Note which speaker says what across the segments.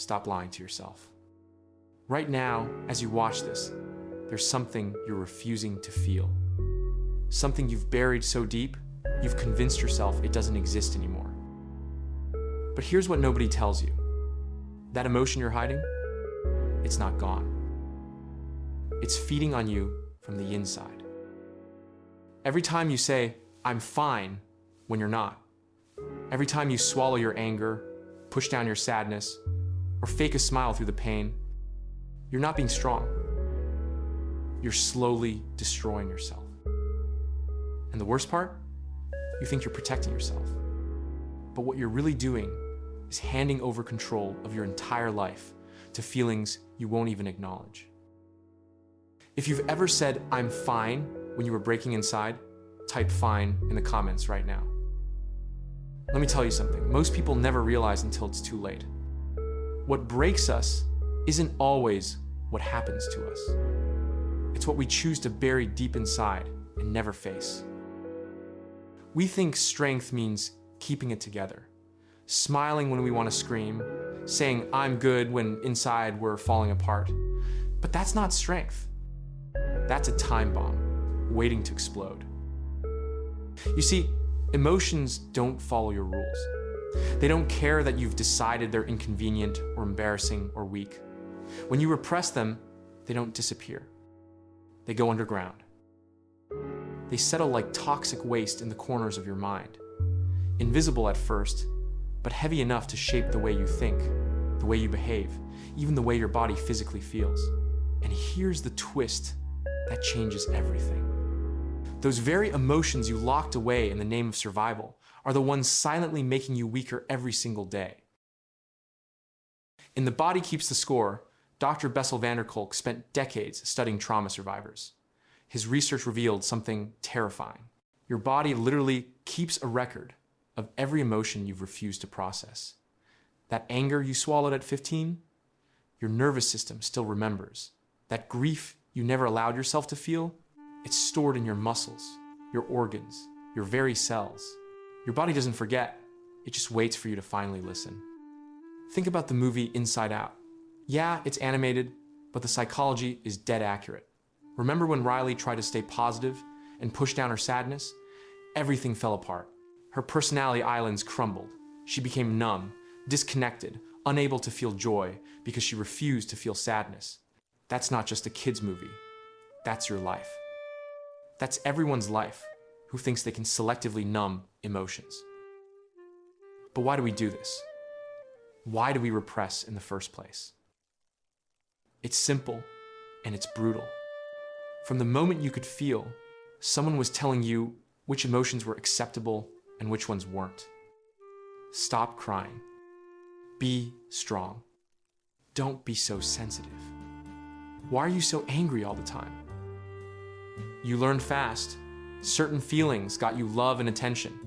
Speaker 1: stop lying to yourself. Right now, as you watch this, there's something you're refusing to feel. Something you've buried so deep, you've convinced yourself it doesn't exist anymore. But here's what nobody tells you. That emotion you're hiding, it's not gone. It's feeding on you from the inside. Every time you say, "I'm fine," when you're not. Every time you swallow your anger, push down your sadness, or fake a smile through the pain, you're not being strong. You're slowly destroying yourself. And the worst part? You think you're protecting yourself. But what you're really doing is handing over control of your entire life to feelings you won't even acknowledge. If you've ever said, "I'm fine," when you were breaking inside, type "fine" in the comments right now. Let me tell you something. Most people never realize until it's too late. What breaks us isn't always what happens to us. It's what we choose to bury deep inside and never face. We think strength means keeping it together, smiling when we want to scream, saying "I'm good" when inside we're falling apart. But that's not strength. That's a time bomb waiting to explode. You see, emotions don't follow your rules. They don't care that you've decided they're inconvenient or embarrassing or weak. When you repress them, they don't disappear. They go underground. They settle like toxic waste in the corners of your mind. Invisible at first, but heavy enough to shape the way you think, the way you behave, even the way your body physically feels. And here's the twist that changes everything. Those very emotions you locked away in the name of survival are the ones silently making you weaker every single day. In The Body Keeps the Score, Dr. Bessel van der Kolk spent decades studying trauma survivors. His research revealed something terrifying. Your body literally keeps a record of every emotion you've refused to process. That anger you swallowed at 15, your nervous system still remembers. That grief you never allowed yourself to feel, it's stored in your muscles, your organs, your very cells. Your body doesn't forget, it just waits for you to finally listen. Think about the movie Inside Out. Yeah, it's animated, but the psychology is dead accurate. Remember when Riley tried to stay positive and push down her sadness? Everything fell apart. Her personality islands crumbled. She became numb, disconnected, unable to feel joy because she refused to feel sadness. That's not just a kid's movie. That's your life. That's everyone's life who thinks they can selectively numb emotions. But why do we do this? Why do we repress in the first place? It's simple and it's brutal. From the moment you could feel, someone was telling you which emotions were acceptable and which ones weren't. Stop crying. Be strong. Don't be so sensitive. Why are you so angry all the time? You learned fast. Certain feelings got you love and attention.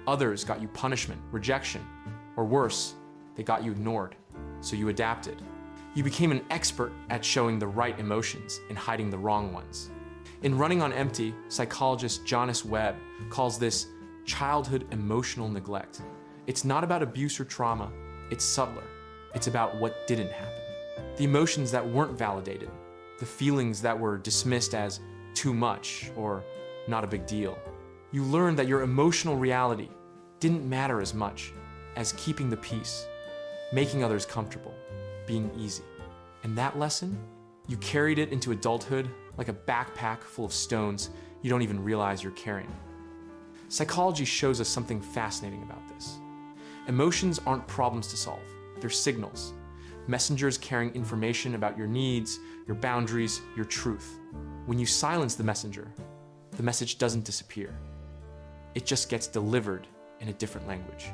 Speaker 1: Others got you punishment, rejection, or worse, they got you ignored, so you adapted. You became an expert at showing the right emotions and hiding the wrong ones. In Running on Empty, psychologist Jonas Webb calls this childhood emotional neglect. It's not about abuse or trauma, it's subtler. It's about what didn't happen. The emotions that weren't validated, the feelings that were dismissed as too much or not a big deal. You learned that your emotional reality didn't matter as much as keeping the peace, making others comfortable, being easy. And that lesson, you carried it into adulthood like a backpack full of stones you don't even realize you're carrying. Psychology shows us something fascinating about this. Emotions aren't problems to solve, they're signals. Messengers carrying information about your needs, your boundaries, your truth. When you silence the messenger, the message doesn't disappear. It just gets delivered in a different language.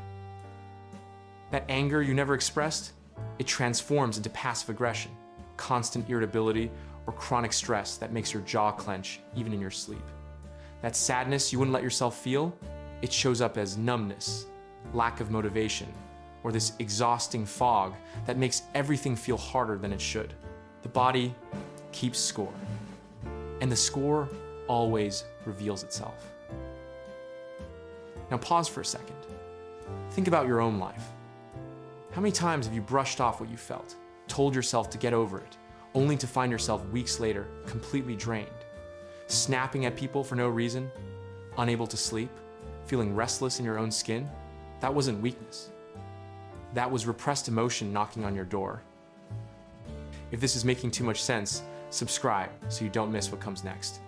Speaker 1: That anger you never expressed, it transforms into passive aggression, constant irritability, or chronic stress that makes your jaw clench even in your sleep. That sadness you wouldn't let yourself feel, it shows up as numbness, lack of motivation, or this exhausting fog that makes everything feel harder than it should. The body keeps score, and the score always reveals itself. Now pause for a second. Think about your own life. How many times have you brushed off what you felt, told yourself to get over it, only to find yourself weeks later completely drained? Snapping at people for no reason, unable to sleep, feeling restless in your own skin? That wasn't weakness. That was repressed emotion knocking on your door. If this is making too much sense, subscribe so you don't miss what comes next.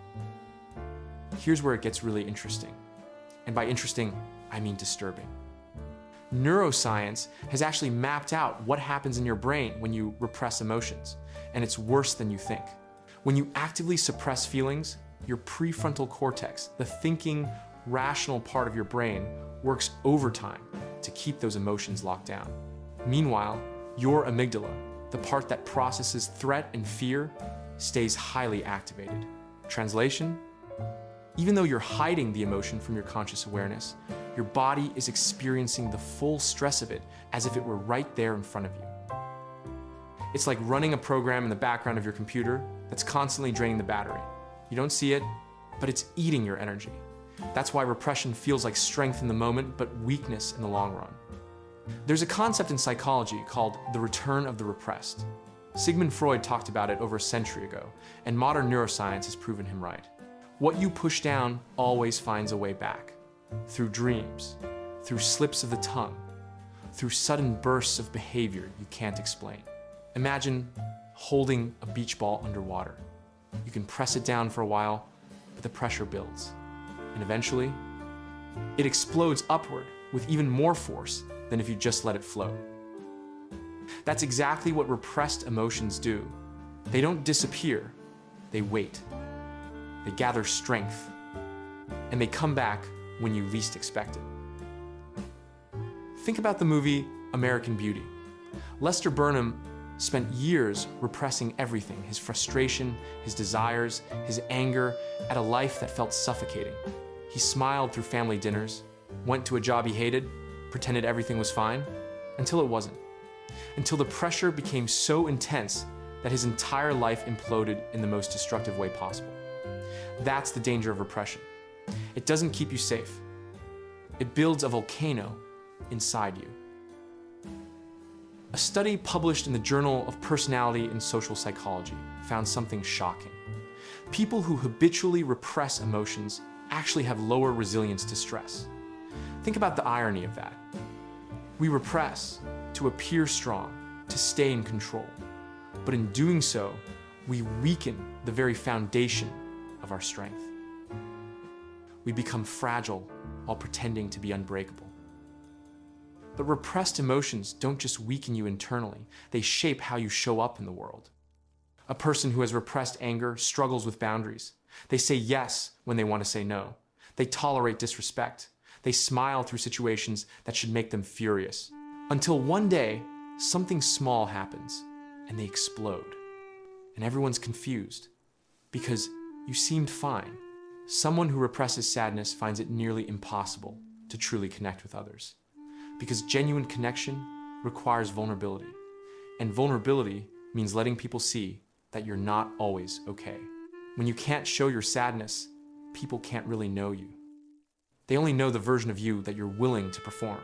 Speaker 1: Here's where it gets really interesting. And by interesting, I mean disturbing. Neuroscience has actually mapped out what happens in your brain when you repress emotions, and it's worse than you think. When you actively suppress feelings, your prefrontal cortex, the thinking, rational part of your brain, works overtime to keep those emotions locked down. Meanwhile, your amygdala, the part that processes threat and fear, stays highly activated. Translation? Even though you're hiding the emotion from your conscious awareness, your body is experiencing the full stress of it as if it were right there in front of you. It's like running a program in the background of your computer that's constantly draining the battery. You don't see it, but it's eating your energy. That's why repression feels like strength in the moment, but weakness in the long run. There's a concept in psychology called the return of the repressed. Sigmund Freud talked about it over a century ago, and modern neuroscience has proven him right. What you push down always finds a way back. Through dreams, through slips of the tongue, through sudden bursts of behavior you can't explain. Imagine holding a beach ball underwater. You can press it down for a while, but the pressure builds. And eventually, it explodes upward with even more force than if you just let it float. That's exactly what repressed emotions do. They don't disappear, they wait. They gather strength, and they come back when you least expect it. Think about the movie American Beauty. Lester Burnham spent years repressing everything, his frustration, his desires, his anger, at a life that felt suffocating. He smiled through family dinners, went to a job he hated, pretended everything was fine, until it wasn't. Until the pressure became so intense that his entire life imploded in the most destructive way possible. That's the danger of repression. It doesn't keep you safe. It builds a volcano inside you. A study published in the Journal of Personality and Social Psychology found something shocking. People who habitually repress emotions actually have lower resilience to stress. Think about the irony of that. We repress to appear strong, to stay in control. But in doing so, we weaken the very foundation of our strength. We become fragile while pretending to be unbreakable. But repressed emotions don't just weaken you internally, they shape how you show up in the world. A person who has repressed anger struggles with boundaries. They say yes when they want to say no. They tolerate disrespect. They smile through situations that should make them furious. Until one day, something small happens and they explode. And everyone's confused because you seemed fine. Someone who represses sadness finds it nearly impossible to truly connect with others. Because genuine connection requires vulnerability. And vulnerability means letting people see that you're not always okay. When you can't show your sadness, people can't really know you. They only know the version of you that you're willing to perform.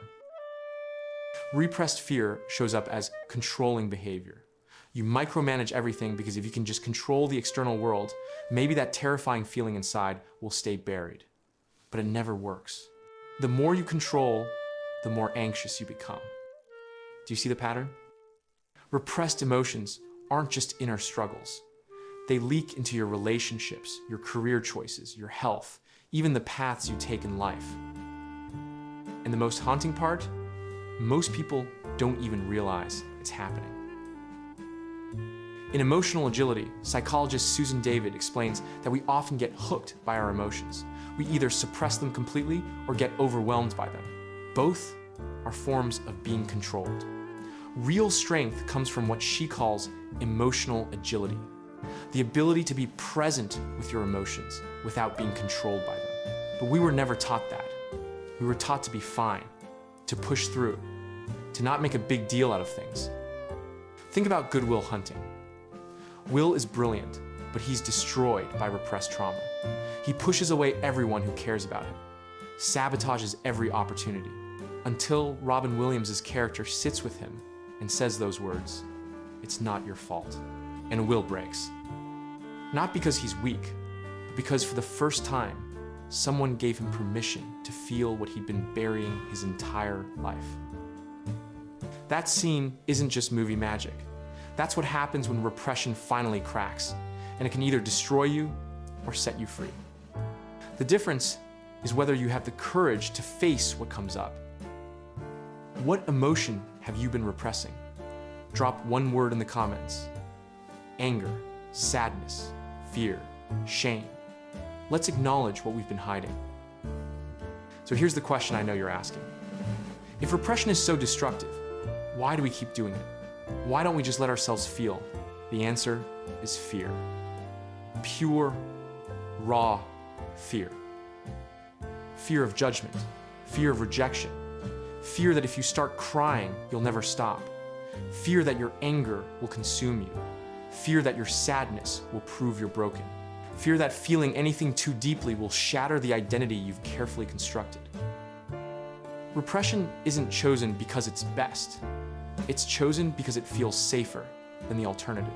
Speaker 1: Repressed fear shows up as controlling behavior. You micromanage everything because if you can just control the external world, maybe that terrifying feeling inside will stay buried. But it never works. The more you control, the more anxious you become. Do you see the pattern? Repressed emotions aren't just inner struggles. They leak into your relationships, your career choices, your health, even the paths you take in life. And the most haunting part? Most people don't even realize it's happening. In Emotional Agility, psychologist Susan David explains that we often get hooked by our emotions. We either suppress them completely or get overwhelmed by them. Both are forms of being controlled. Real strength comes from what she calls emotional agility, the ability to be present with your emotions without being controlled by them. But we were never taught that. We were taught to be fine, to push through, to not make a big deal out of things. Think about Good Will Hunting. Will is brilliant, but he's destroyed by repressed trauma. He pushes away everyone who cares about him, sabotages every opportunity, until Robin Williams' character sits with him and says those words, it's not your fault, and Will breaks. Not because he's weak, but because for the first time, someone gave him permission to feel what he'd been burying his entire life. That scene isn't just movie magic. That's what happens when repression finally cracks, and it can either destroy you or set you free. The difference is whether you have the courage to face what comes up. What emotion have you been repressing? Drop one word in the comments. Anger, sadness, fear, shame. Let's acknowledge what we've been hiding. So here's the question I know you're asking. If repression is so destructive, why do we keep doing it? Why don't we just let ourselves feel? The answer is fear. Pure, raw fear. Fear of judgment, fear of rejection, fear that if you start crying, you'll never stop, fear that your anger will consume you, fear that your sadness will prove you're broken, fear that feeling anything too deeply will shatter the identity you've carefully constructed. Repression isn't chosen because it's best. It's chosen because it feels safer than the alternative.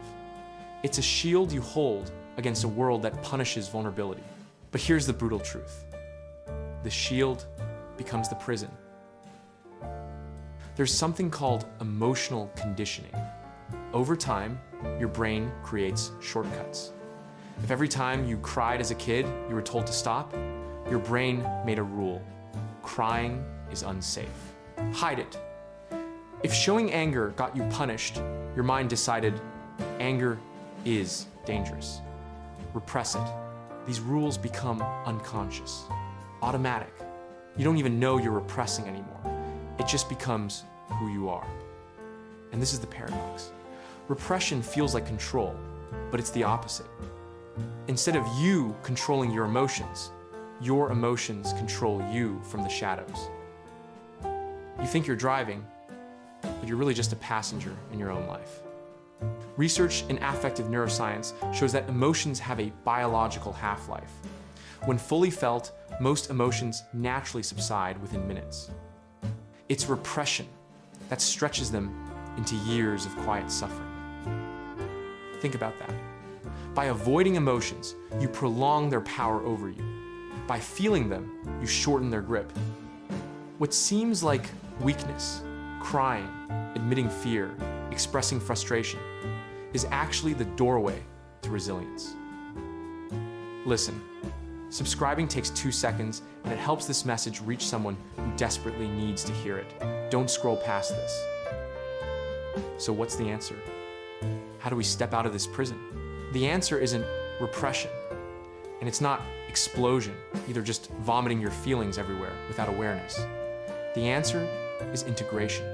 Speaker 1: It's a shield you hold against a world that punishes vulnerability. But here's the brutal truth. The shield becomes the prison. There's something called emotional conditioning. Over time, your brain creates shortcuts. If every time you cried as a kid, you were told to stop, your brain made a rule. Crying is unsafe. Hide it. If showing anger got you punished, your mind decided anger is dangerous. Repress it. These rules become unconscious, automatic. You don't even know you're repressing anymore. It just becomes who you are. And this is the paradox. Repression feels like control, but it's the opposite. Instead of you controlling your emotions control you from the shadows. You think you're driving, but you're really just a passenger in your own life. Research in affective neuroscience shows that emotions have a biological half-life. When fully felt, most emotions naturally subside within minutes. It's repression that stretches them into years of quiet suffering. Think about that. By avoiding emotions, you prolong their power over you. By feeling them, you shorten their grip. What seems like weakness, crying, admitting fear, expressing frustration, is actually the doorway to resilience. Listen, subscribing takes 2 seconds, and it helps this message reach someone who desperately needs to hear it. Don't scroll past this. So what's the answer? How do we step out of this prison? The answer isn't repression, and it's not explosion, either just vomiting your feelings everywhere without awareness. The answer is integration.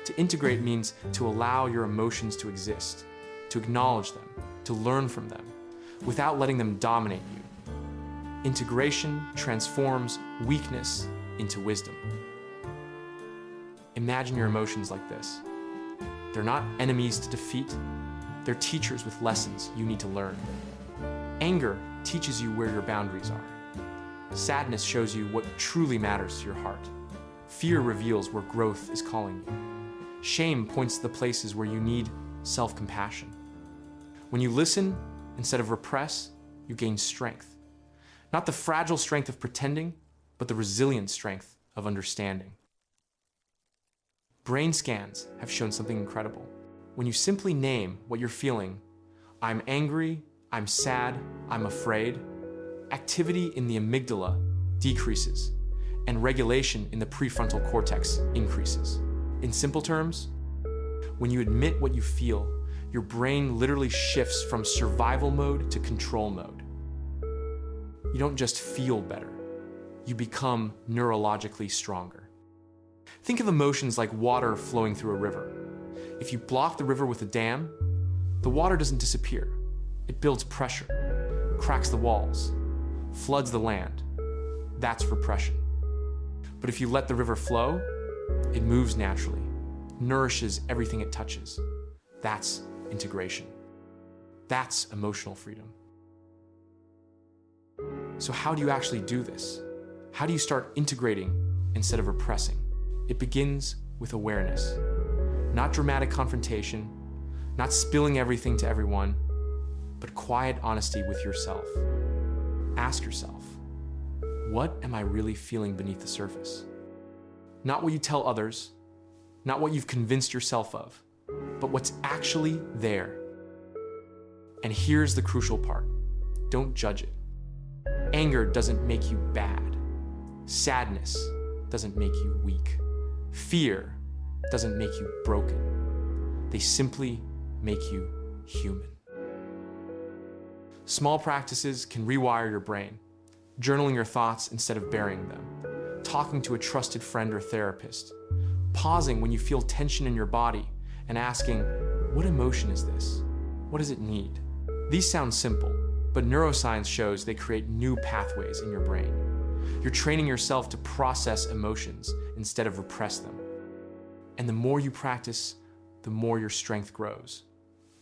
Speaker 1: To integrate means to allow your emotions to exist, to acknowledge them, to learn from them, without letting them dominate you. Integration transforms weakness into wisdom. Imagine your emotions like this. They're not enemies to defeat, they're teachers with lessons you need to learn. Anger teaches you where your boundaries are. Sadness shows you what truly matters to your heart. Fear reveals where growth is calling you. Shame points to the places where you need self-compassion. When you listen instead of repress, you gain strength. Not the fragile strength of pretending, but the resilient strength of understanding. Brain scans have shown something incredible. When you simply name what you're feeling, I'm angry, I'm sad, I'm afraid, activity in the amygdala decreases, and regulation in the prefrontal cortex increases. In simple terms, when you admit what you feel, your brain literally shifts from survival mode to control mode. You don't just feel better, you become neurologically stronger. Think of emotions like water flowing through a river. If you block the river with a dam, the water doesn't disappear. It builds pressure, cracks the walls, floods the land. That's repression. But if you let the river flow, it moves naturally, nourishes everything it touches. That's integration. That's emotional freedom. So how do you actually do this? How do you start integrating instead of repressing? It begins with awareness. Not dramatic confrontation, not spilling everything to everyone, but quiet honesty with yourself. Ask yourself, what am I really feeling beneath the surface? Not what you tell others, not what you've convinced yourself of, but what's actually there. And here's the crucial part. Don't judge it. Anger doesn't make you bad. Sadness doesn't make you weak. Fear doesn't make you broken. They simply make you human. Small practices can rewire your brain. Journaling your thoughts instead of burying them. Talking to a trusted friend or therapist. Pausing when you feel tension in your body and asking, what emotion is this? What does it need? These sound simple, but neuroscience shows they create new pathways in your brain. You're training yourself to process emotions instead of repress them. And the more you practice, the more your strength grows.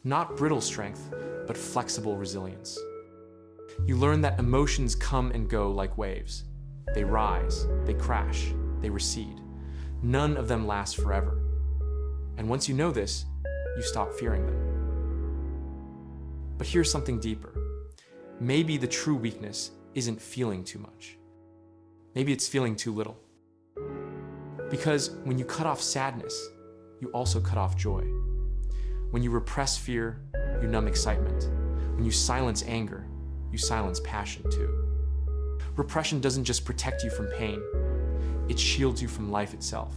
Speaker 1: Not brittle strength, but flexible resilience. You learn that emotions come and go like waves. They rise, they crash, they recede. None of them last forever. And once you know this, you stop fearing them. But here's something deeper. Maybe the true weakness isn't feeling too much. Maybe it's feeling too little. Because when you cut off sadness, you also cut off joy. When you repress fear, you numb excitement. When you silence anger, you silence passion too. Repression doesn't just protect you from pain, it shields you from life itself.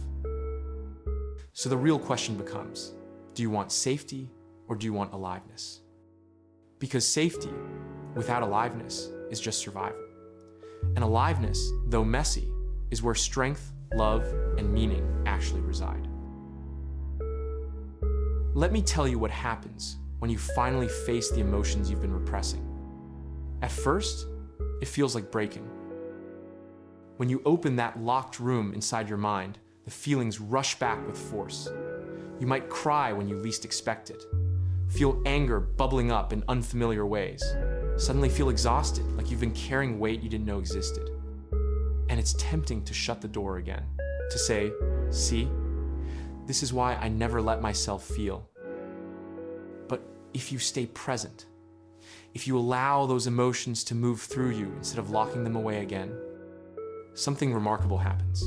Speaker 1: So the real question becomes, do you want safety or do you want aliveness? Because safety without aliveness is just survival. And aliveness, though messy, is where strength, love, and meaning actually reside. Let me tell you what happens when you finally face the emotions you've been repressing. At first, it feels like breaking. When you open that locked room inside your mind, the feelings rush back with force. You might cry when you least expect it. Feel anger bubbling up in unfamiliar ways. Suddenly feel exhausted, like you've been carrying weight you didn't know existed. And it's tempting to shut the door again, to say, see, this is why I never let myself feel. But if you stay present, if you allow those emotions to move through you instead of locking them away again, something remarkable happens.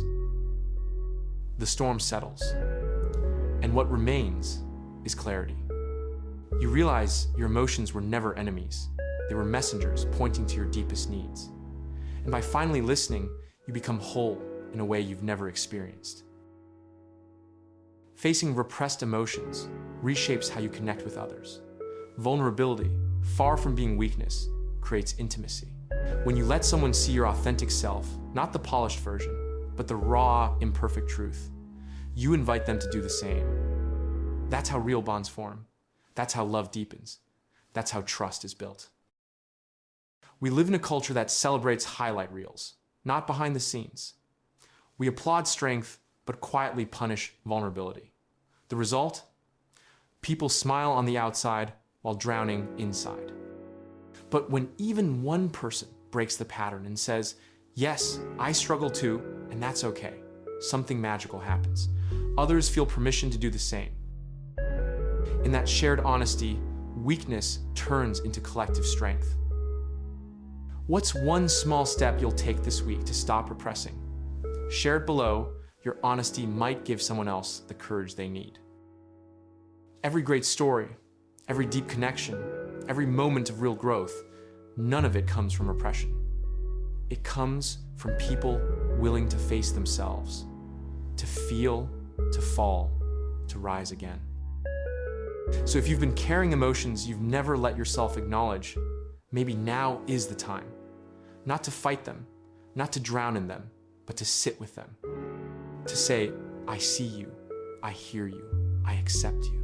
Speaker 1: The storm settles, and what remains is clarity. You realize your emotions were never enemies. They were messengers pointing to your deepest needs. And by finally listening, you become whole in a way you've never experienced. Facing repressed emotions reshapes how you connect with others. Vulnerability, far from being weakness, creates intimacy. When you let someone see your authentic self, not the polished version, but the raw, imperfect truth, you invite them to do the same. That's how real bonds form. That's how love deepens. That's how trust is built. We live in a culture that celebrates highlight reels, not behind the scenes. We applaud strength, but quietly punish vulnerability. The result? People smile on the outside while drowning inside. But when even one person breaks the pattern and says, yes, I struggle too, and that's okay, something magical happens. Others feel permission to do the same. In that shared honesty, weakness turns into collective strength. What's one small step you'll take this week to stop repressing? Share it below. Your honesty might give someone else the courage they need. Every great story, every deep connection, every moment of real growth, none of it comes from repression. It comes from people willing to face themselves, to feel, to fall, to rise again. So if you've been carrying emotions you've never let yourself acknowledge, maybe now is the time. Not to fight them, not to drown in them, but to sit with them. To say, I see you, I hear you, I accept you.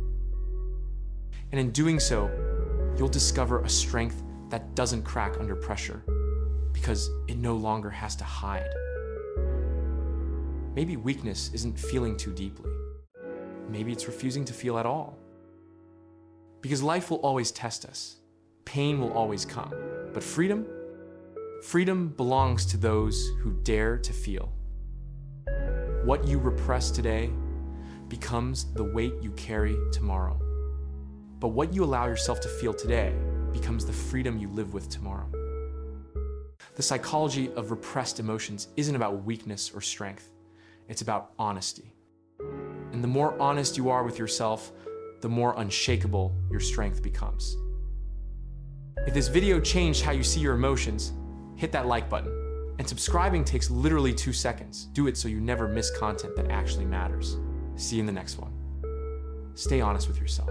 Speaker 1: And in doing so, you'll discover a strength that doesn't crack under pressure because it no longer has to hide. Maybe weakness isn't feeling too deeply. Maybe it's refusing to feel at all. Because life will always test us. Pain will always come. But freedom? Freedom belongs to those who dare to feel. What you repress today becomes the weight you carry tomorrow. But what you allow yourself to feel today becomes the freedom you live with tomorrow. The psychology of repressed emotions isn't about weakness or strength. It's about honesty. And the more honest you are with yourself, the more unshakable your strength becomes. If this video changed how you see your emotions, hit that like button. And subscribing takes literally 2 seconds. Do it so you never miss content that actually matters. See you in the next one. Stay honest with yourself.